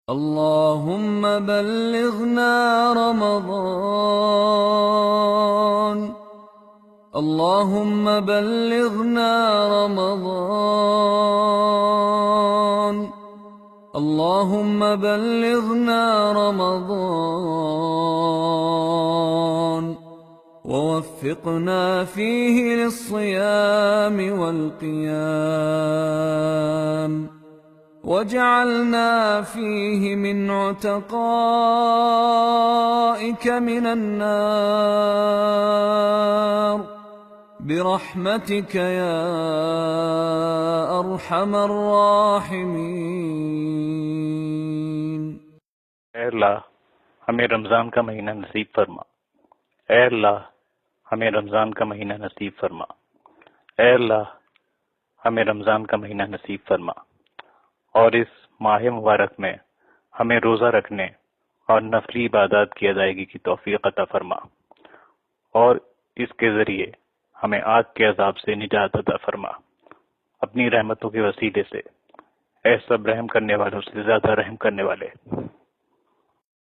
اللهم بلغنا رمضان. اللهم بلغنا رمضان. اللهم بلغنا رمضان ووفقنا فيه للصيام والقيام، واجعلنا فيه من عتقائك من النار برحمتك يا أرحم الراحمين. ऐ अल्लाह हमें रमजान का महीना नसीब फरमा। ऐ अल्लाह हमें रमजान का महीना नसीब फरमा। ऐ अल्लाह हमें रमजान का महीना नसीब फरमा और इस माह मुबारक में हमें रोजा रखने और नफली इबादत की अदायगी की तौफीक अता फरमा और इसके जरिए हमें आग के अजाब से निजात अता फरमा। अपनी रहमतों के वसीले से ऐ सब रहम करने वालों से ज्यादा रहम करने वाले।